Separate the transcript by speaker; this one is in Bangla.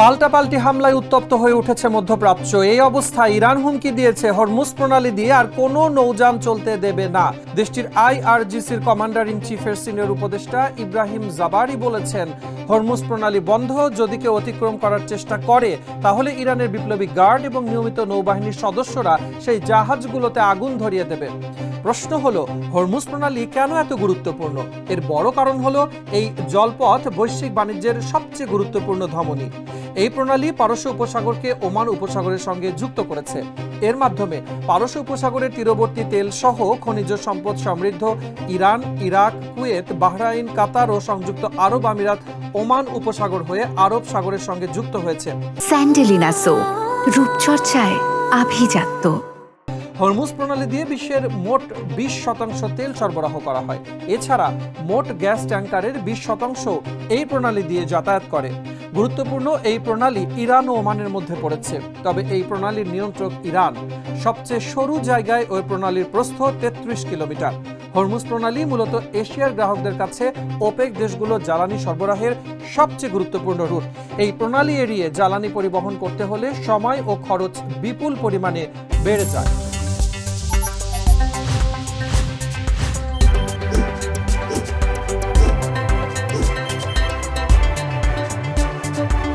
Speaker 1: পাল্টাপাল্টি হামলায় উত্তপ্ত হয়ে উঠেছে মধ্যপ্রাচ্য। এই অবস্থায় ইরান হুমকি দিয়েছে হরমুজ প্রণালী দিয়ে আর কোনো নৌযান চলতে দেবে না। দেশটির আইআরজিসির কমান্ডার ইন চিফের সিনিয়র উপদেষ্টা ইব্রাহিম জাবারি বলেছেন, হরমুজ প্রণালী বন্ধ যদি কেউ অতিক্রম করার চেষ্টা করে তাহলে ইরানের বিপ্লবী গার্ড এবং নিয়মিত নৌবাহিনীর সদস্যরা সেই জাহাজগুলোতে আগুন ধরিয়ে দেবে। প্রশ্ন হলো, হরমুজ প্রণালী কেন এত গুরুত্বপূর্ণ? এর বড় কারণ হলো এই জলপথ বৈশ্বিক বাণিজ্যের সবচেয়ে গুরুত্বপূর্ণ ধমনী। এই প্রণালী পারস্য উপসাগরকে ওমান উপসাগরের সঙ্গে যুক্ত করেছে। এর মাধ্যমে পারস্য উপসাগরের তীরবর্তী তেল সহ খনিজ সম্পদ সমৃদ্ধ ইরান, ইরাক, কুয়েত, বাহরাইন, কাতার ও সংযুক্ত আরব আমিরাত ওমান উপসাগর হয়ে আরব সাগরের সঙ্গে যুক্ত হয়েছে।
Speaker 2: স্যান্ডেলিনা সো, রূপচর্চায় আভিজাত্য।
Speaker 1: হরমুজ প্রণালী দিয়ে বিশ্বের মোট 20% তেল সরবরাহ করা হয়। এছাড়া মোট গ্যাস ট্যাঙ্কারের 20% এই প্রণালী দিয়ে যাতায়াত করে। গুরুত্বপূর্ণ এই প্রণালী ইরান ও ওমানের মধ্যে পড়েছে। তবে এই প্রণালীর নিয়ন্ত্রক ইরান। সবচেয়ে সরু জায়গায় ওই প্রণালীর প্রস্থ 33 কিলোমিটার। হরমুজ প্রণালী মূলত এশিয়ার গ্রাহকদের কাছে ওপেক দেশগুলো জ্বালানি সরবরাহের সবচেয়ে গুরুত্বপূর্ণ রুট। এই প্রণালী এড়িয়ে জ্বালানি পরিবহন করতে হলে সময় ও খরচ বিপুল পরিমাণে বেড়ে যায়।